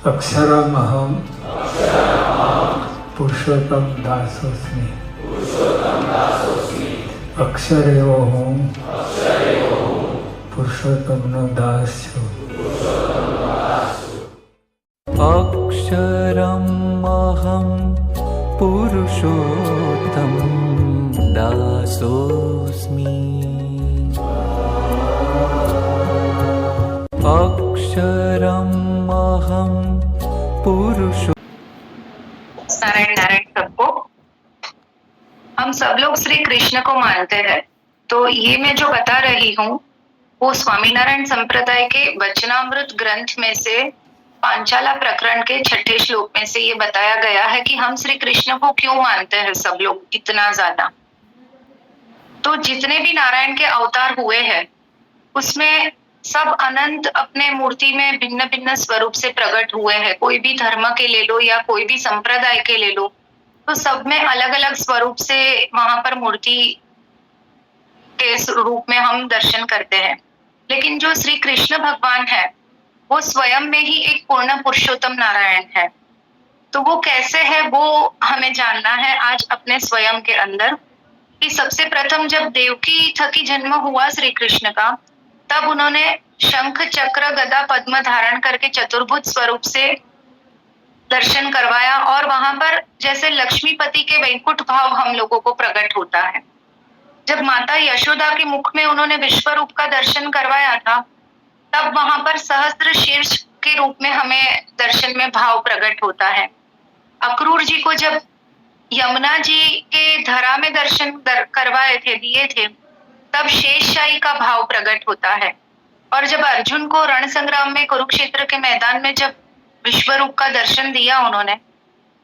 अक्षरमहं पुरुषोत्तम दासोस्मि। अक्षर एवो हूँ, पुरुषोत्तम नो दास छूं। अक्षरमहं पुरुषोत्तम दासोस्मि। अक्षरमहं पुरुषो। नारायण नारायण सबको। हम सब लोग श्री कृष्ण को मानते हैं, तो ये मैं जो बता रही हूँ वो स्वामीनारायण संप्रदाय के वचनामृत ग्रंथ में से पांचाला प्रकरण के 6ठे श्लोक में से ये बताया गया है कि हम श्री कृष्ण को क्यों मानते हैं सब लोग इतना ज्यादा। तो जितने भी नारायण के अवतार हुए हैं उसमें सब अनंत अपने मूर्ति में भिन्न भिन्न स्वरूप से प्रकट हुए हैं। कोई भी धर्म के ले लो या कोई भी संप्रदाय के ले लो, तो सब में अलग अलग स्वरूप से वहां पर मूर्ति के रूप में हम दर्शन करते हैं। लेकिन जो श्री कृष्ण भगवान है वो स्वयं में ही एक पूर्ण पुरुषोत्तम नारायण है। तो वो कैसे है वो हमें जानना है आज अपने स्वयं के अंदर। कि सबसे प्रथम जब देवकी थकी जन्म हुआ श्री कृष्ण का, तब उन्होंने शंख चक्र गदा पद्म धारण करके चतुर्भुज स्वरूप से दर्शन करवाया और वहां पर जैसे लक्ष्मीपति के वैकुंठ भाव हम लोगों को प्रकट होता है। जब माता यशोदा के मुख में उन्होंने विश्व रूप का दर्शन करवाया था, तब वहां पर सहस्त्र शीर्ष के रूप में हमें दर्शन में भाव प्रकट होता है। अक्रूर जी को जब यमुना जी के धरा में दर्शन करवाए थे, दिए थे, तब शेषशाही का भाव प्रकट होता है। और जब अर्जुन को रण संग्राम में कुरुक्षेत्र के मैदान में जब विश्व रूप का दर्शन दिया उन्होंने,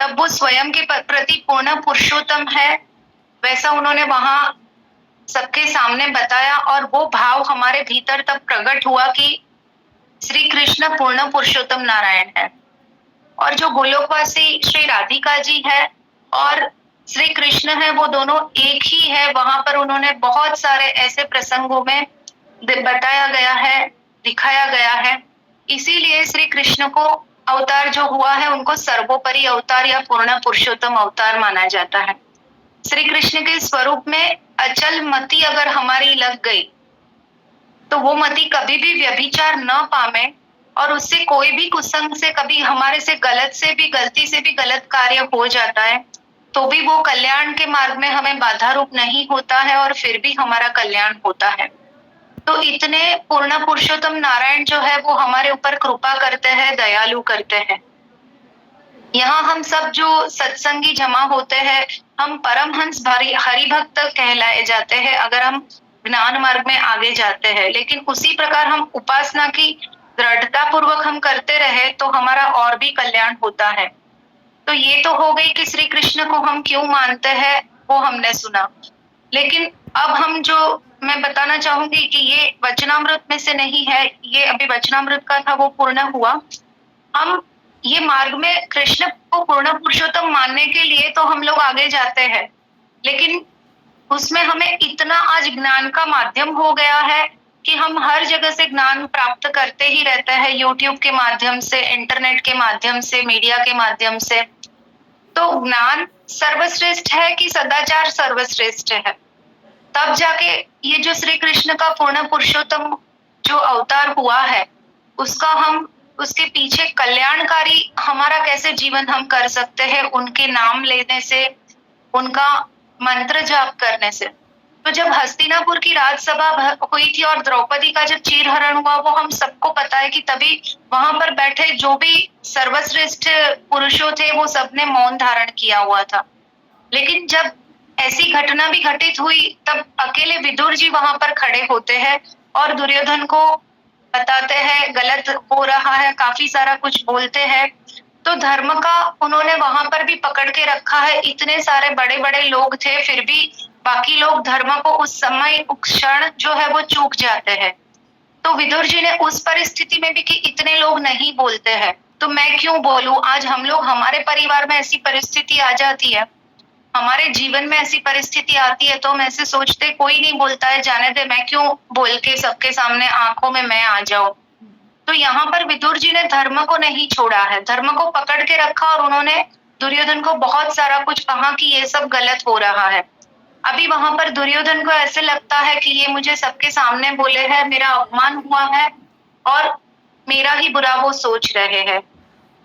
तब वो स्वयं के प्रति पूर्ण पुरुषोत्तम है वैसा उन्होंने वहां सबके सामने बताया। और वो भाव हमारे भीतर तब प्रकट हुआ कि श्री कृष्ण पूर्ण पुरुषोत्तम नारायण है। और जो गोलोकवासी श्री राधिका जी है और श्री कृष्ण है वो दोनों एक ही है। वहां पर उन्होंने बहुत सारे ऐसे प्रसंगों में बताया गया है, दिखाया गया है। इसीलिए श्री कृष्ण को अवतार जो हुआ है उनको सर्वोपरि अवतार या पूर्ण पुरुषोत्तम अवतार माना जाता है। श्री कृष्ण के स्वरूप में अचल मति अगर हमारी लग गई तो वो मति कभी भी व्यभिचार न पावे और उससे कोई भी कुसंग से कभी हमारे से गलती से भी गलत कार्य हो जाता है तो भी वो कल्याण के मार्ग में हमें बाधा रूप नहीं होता है और फिर भी हमारा कल्याण होता है। तो इतने पूर्ण पुरुषोत्तम नारायण जो है वो हमारे ऊपर कृपा करते हैं, दयालु करते हैं। यहाँ हम सब जो सत्संगी जमा होते हैं, हम परमहंस हरिभक्त कहलाए जाते हैं अगर हम ज्ञान मार्ग में आगे जाते हैं। लेकिन उसी प्रकार हम उपासना की दृढ़ता पूर्वक हम करते रहे तो हमारा और भी कल्याण होता है। तो ये तो हो गई कि श्री कृष्ण को हम क्यों मानते हैं वो हमने सुना। लेकिन अब हम जो मैं बताना चाहूंगी कि ये वचनामृत में से नहीं है, ये अभी वचनामृत का था वो पूर्ण हुआ। हम ये मार्ग में कृष्ण को पूर्ण पुरुषोत्तम मानने के लिए तो हम लोग आगे जाते हैं, लेकिन उसमें हमें इतना आज ज्ञान का माध्यम हो गया है कि हम हर जगह से ज्ञान प्राप्त करते ही रहते हैं, यूट्यूब के माध्यम से, इंटरनेट के माध्यम से, मीडिया के माध्यम से। तो ज्ञान सर्वश्रेष्ठ है कि सदाचार सर्वश्रेष्ठ है? तब जाके ये जो श्री कृष्ण का पूर्ण पुरुषोत्तम जो अवतार हुआ है उसका हम उसके पीछे कल्याणकारी हमारा कैसे जीवन हम कर सकते हैं उनके नाम लेने से, उनका मंत्र जाप करने से। तो जब हस्तिनापुर की राजसभा हुई थी और द्रौपदी का जब चीरहरण हुआ वो हम सबको पता है कि तभी वहां पर बैठे जो भी सर्वश्रेष्ठ पुरुषों थे वो सबने मौन धारण किया हुआ था। लेकिन जब ऐसी घटना भी घटित हुई तब अकेले विदुर जी वहां पर खड़े होते हैं और दुर्योधन को बताते हैं गलत हो रहा है, काफी सारा कुछ बोलते हैं। तो धर्म का उन्होंने वहां पर भी पकड़ के रखा है। इतने सारे बड़े बड़े लोग थे फिर भी बाकी लोग धर्म को उस समय उस क्षण जो है वो चूक जाते हैं। तो विदुर जी ने उस परिस्थिति में भी कि इतने लोग नहीं बोलते हैं तो मैं क्यों बोलूं। आज हम लोग हमारे परिवार में ऐसी परिस्थिति आ जाती है, हमारे जीवन में ऐसी परिस्थिति आती है तो हम ऐसे सोचते कोई नहीं बोलता है, जाने दे, मैं क्यों बोल के सबके सामने आंखों में मैं आ जाऊं। तो यहाँ पर विदुर जी ने धर्म को नहीं छोड़ा है, धर्म को पकड़ के रखा और उन्होंने दुर्योधन को बहुत सारा कुछ कहा कि ये सब गलत हो रहा है। अभी वहां पर दुर्योधन को ऐसे लगता है कि ये मुझे सबके सामने बोले हैं, मेरा अपमान हुआ है और मेरा ही बुरा वो सोच रहे हैं,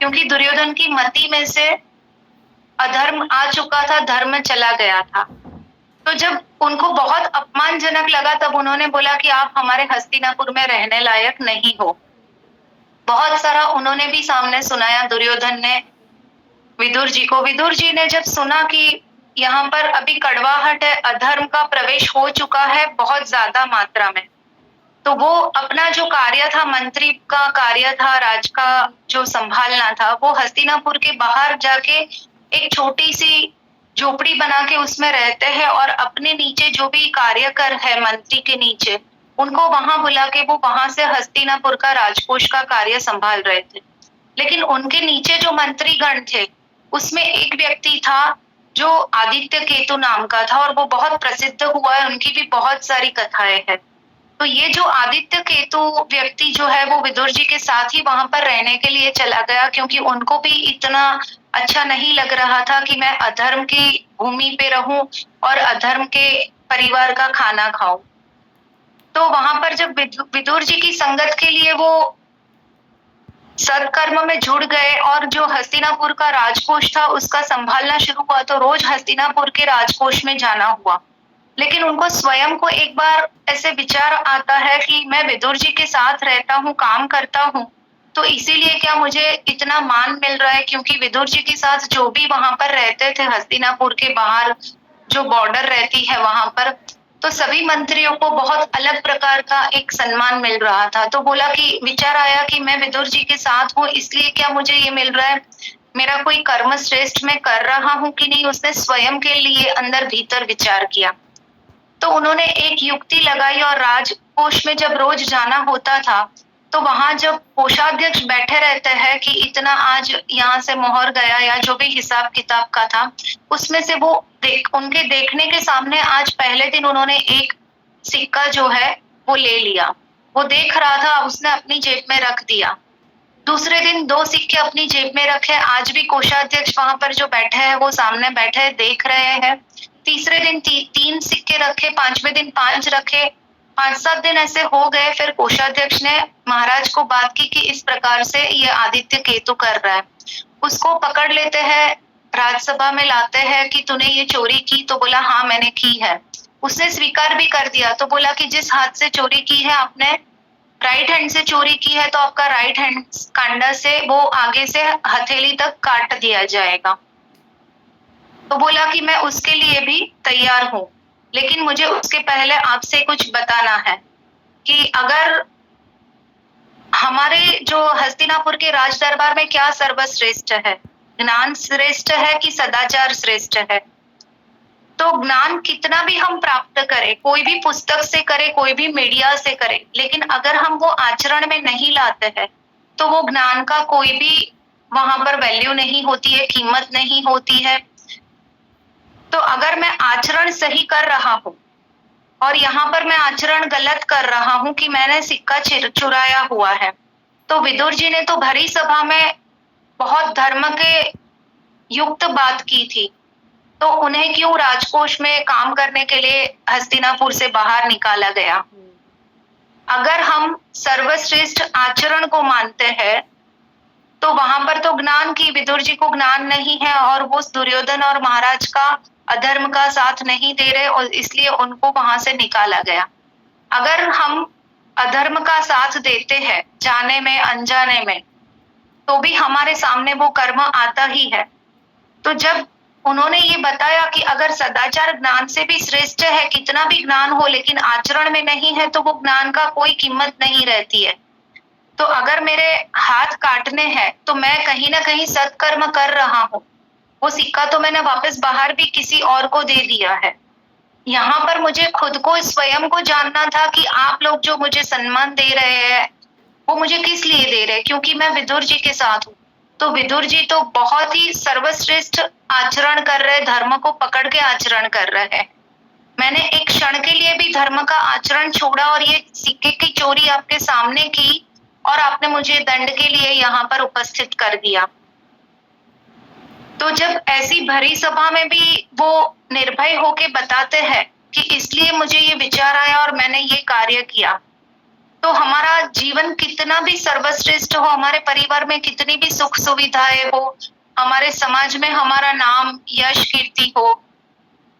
क्योंकि दुर्योधन की मति में से अधर्म आ चुका था, धर्म चला गया था। तो जब उनको बहुत अपमानजनक लगा तब उन्होंने बोला कि आप हमारे हस्तिनापुर में रहने लायक नहीं हो। बहुत सारा उन्होंने भी सामने सुनाया दुर्योधन ने विदुर जी को। विदुर जी ने जब सुना कि यहाँ पर अभी कड़वाहट है, अधर्म का प्रवेश हो चुका है बहुत ज्यादा मात्रा में, तो वो अपना जो कार्य था, मंत्री का कार्य था, राज का जो संभालना था, वो हस्तिनापुर के बाहर जाके एक छोटी सी झोपड़ी बना के उसमें रहते हैं और अपने नीचे जो भी कार्यकर है मंत्री के नीचे, उनको वहां बुला के वो वहां से हस्तिनापुर का राजकोष का कार्य संभाल रहे थे। लेकिन उनके नीचे जो मंत्रीगण थे उसमें एक व्यक्ति था जो आदित्य केतु नाम का था और वो बहुत प्रसिद्ध हुआ है, उनकी भी बहुत सारी कथाएं हैं। तो ये जो आदित्य केतु व्यक्ति जो है वो विदुर जी के साथ ही वहां पर रहने के लिए चला गया, क्योंकि उनको भी इतना अच्छा नहीं लग रहा था कि मैं अधर्म की भूमि पे रहूं और अधर्म के परिवार का खाना खाऊं। तो वहां पर जब विदुर जी की संगत के लिए वो सत्कर्म में जुड़ गए और जो हस्तिनापुर का राजकोष था उसका संभालना शुरू हुआ, तो रोज हस्तिनापुर के राजकोष में जाना हुआ। लेकिन उनको स्वयं को एक बार ऐसे विचार आता है कि मैं विदुर जी के साथ रहता हूँ, काम करता हूँ, तो इसीलिए क्या मुझे इतना मान मिल रहा है, क्योंकि विदुर जी के साथ जो भी वहां पर रहते थे हस्तिनापुर के बाहर जो बॉर्डर रहती है वहां पर, तो सभी मंत्रियों को बहुत अलग प्रकार का एक सम्मान मिल रहा था। तो बोला कि विचार आया कि मैं विदुर जी के साथ हूँ इसलिए क्या मुझे ये मिल रहा है, मेरा कोई कर्म श्रेष्ठ मैं कर रहा हूँ कि नहीं। उसने स्वयं के लिए अंदर भीतर विचार किया। तो उन्होंने एक युक्ति लगाई और राजकोष में जब रोज जाना होता था तो वहां जब कोषाध्यक्ष बैठे रहते हैं कि इतना आज यहाँ से मोहर गया या जो भी हिसाब किताब का था, उसमें से वो उनके देखने के सामने आज पहले दिन उन्होंने एक सिक्का जो है वो ले लिया। वो देख रहा था, उसने अपनी जेब में रख दिया। दूसरे दिन 2 सिक्के अपनी जेब में रखे। आज भी कोषाध्यक्ष वहां पर जो बैठे हैं वो सामने बैठे देख रहे हैं। तीसरे दिन 3 सिक्के रखे, 5वें दिन 5 रखे। 5-7 दिन ऐसे हो गए। फिर कोषाध्यक्ष ने महाराज को बात की कि इस प्रकार से ये आदित्य केतु कर रहा है। उसको पकड़ लेते हैं, राजसभा में लाते हैं कि तूने ये चोरी की, तो बोला हाँ मैंने की है। उसने स्वीकार भी कर दिया। तो बोला कि जिस हाथ से चोरी की है आपने, राइट हैंड से चोरी की है, तो आपका राइट हैंड कांडा से वो आगे से हथेली तक काट दिया जाएगा। तो बोला कि मैं उसके लिए भी तैयार हूँ, लेकिन मुझे उसके पहले आपसे कुछ बताना है कि अगर हमारे जो हस्तिनापुर के राज दरबार में क्या सर्वश्रेष्ठ है, ज्ञान श्रेष्ठ है कि सदाचार श्रेष्ठ है। तो ज्ञान कितना भी हम प्राप्त करें, कोई भी पुस्तक से करें, कोई भी मीडिया से करें, लेकिन अगर हम वो आचरण में नहीं लाते हैं तो वो ज्ञान का कोई भी वहां पर वैल्यू नहीं होती है, कीमत नहीं होती है। तो अगर मैं आचरण सही कर रहा हूँ और यहाँ पर मैं आचरण गलत कर रहा हूँ कि मैंने सिक्का चुराया हुआ है, तो विदुर जी ने तो भरी सभा में बहुत धर्म के युक्त बात की थी, तो उन्हें क्यों राजकोष में काम करने के लिए हस्तिनापुर से बाहर निकाला गया। अगर हम सर्वश्रेष्ठ आचरण को मानते हैं तो वहां पर तो ज्ञान की, विदुर जी को ज्ञान नहीं है और वो दुर्योधन और महाराज का अधर्म का साथ नहीं दे रहे और इसलिए उनको वहां से निकाला गया। अगर हम अधर्म का साथ देते हैं जाने में अनजाने में, तो भी हमारे सामने वो कर्म आता ही है। तो जब उन्होंने ये बताया कि अगर सदाचार ज्ञान से भी श्रेष्ठ है, कितना भी ज्ञान हो लेकिन आचरण में नहीं है तो वो ज्ञान का कोई कीमत नहीं रहती है। तो अगर मेरे हाथ काटने हैं तो मैं कहीं ना कहीं सत्कर्म कर रहा हूँ। वो सिक्का तो मैंने वापस बाहर भी किसी और को दे दिया है। यहाँ पर मुझे खुद को, स्वयं को जानना था कि आप लोग जो मुझे सम्मान दे रहे हैं वो मुझे किस लिए दे रहे हैं, क्योंकि मैं विदुर जी के साथ हूँ। तो विदुर जी तो बहुत ही सर्वश्रेष्ठ आचरण कर रहे, धर्म को पकड़ के आचरण कर रहे हैं। मैंने एक क्षण के लिए भी धर्म का आचरण छोड़ा और ये सिक्के की चोरी आपके सामने की, और आपने मुझे दंड के लिए यहाँ पर उपस्थित कर दिया। तो जब ऐसी भरी सभा में भी वो निर्भय होके बताते हैं कि इसलिए मुझे ये विचार आया और मैंने ये कार्य किया, तो हमारा जीवन कितना भी सर्वश्रेष्ठ हो, हमारे परिवार में कितनी भी सुख सुविधाएं हो, हमारे समाज में हमारा नाम यश कीर्ति हो,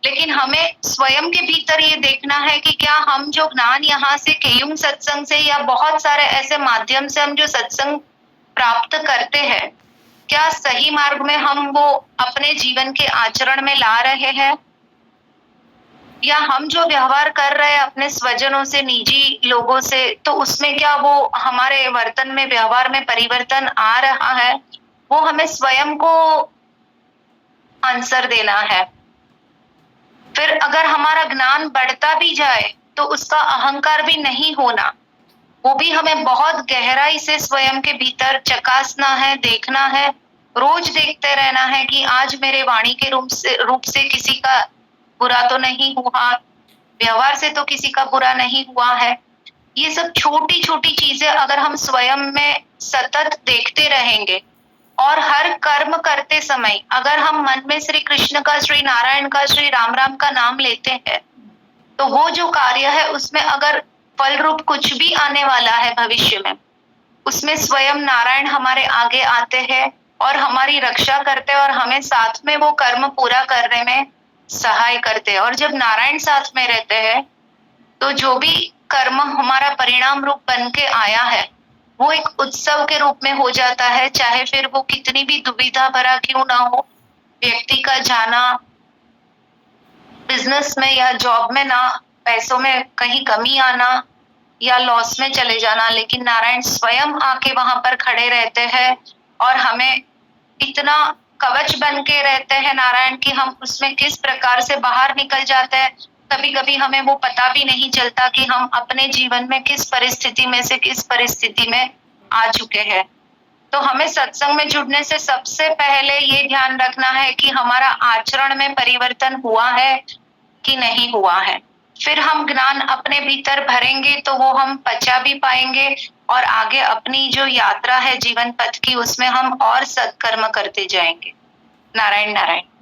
लेकिन हमें स्वयं के भीतर ये देखना है कि क्या हम जो ज्ञान यहाँ से केयुंग सत्संग से या बहुत सारे ऐसे माध्यम से हम जो सत्संग प्राप्त करते हैं, क्या सही मार्ग में हम वो अपने जीवन के आचरण में ला रहे हैं, या हम जो व्यवहार कर रहे हैं अपने स्वजनों से, निजी लोगों से, तो उसमें क्या वो हमारे वर्तन में, व्यवहार में परिवर्तन आ रहा है, वो हमें स्वयं को आंसर देना है। फिर अगर हमारा ज्ञान बढ़ता भी जाए तो उसका अहंकार भी नहीं होना, वो भी हमें बहुत गहराई से स्वयं के भीतर चकासना है, देखना है, रोज देखते रहना है कि आज मेरे वाणी के रूप से किसी का बुरा तो नहीं हुआ, व्यवहार से तो किसी का बुरा नहीं हुआ है। ये सब छोटी छोटी चीजें अगर हम स्वयं में सतत देखते रहेंगे और हर कर्म करते समय अगर हम मन में श्री कृष्ण का, श्री नारायण का, श्री राम राम का नाम लेते हैं, तो वो जो कार्य है उसमें अगर फल रूप कुछ भी आने वाला है भविष्य में, उसमें स्वयं नारायण हमारे आगे आते हैं और हमारी रक्षा करते हैं और हमें साथ में वो कर्म पूरा करने में सहाय करते हैं। और जब नारायण साथ में रहते हैं तो जो भी कर्म हमारा परिणाम रूप बन के आया है वो एक उत्सव के रूप में हो जाता है, चाहे फिर वो कितनी भी दुविधा भरा क्यों ना हो, व्यक्ति का जाना बिजनेस में या जॉब में ना, पैसों में कहीं कमी आना या लॉस में चले जाना, लेकिन नारायण स्वयं आके वहां पर खड़े रहते हैं और हमें इतना कवच बन के रहते हैं नारायण की हम उसमें किस प्रकार से बाहर निकल जाते हैं। कभी कभी हमें वो पता भी नहीं चलता कि हम अपने जीवन में किस परिस्थिति में से किस परिस्थिति में आ चुके हैं। तो हमें सत्संग में जुड़ने से सबसे पहले ये ध्यान रखना है कि हमारा आचरण में परिवर्तन हुआ है कि नहीं हुआ है। फिर हम ज्ञान अपने भीतर भरेंगे तो वो हम पचा भी पाएंगे और आगे अपनी जो यात्रा है जीवन पथ की उसमें हम और सत्कर्म करते जाएंगे। नारायण नारायण।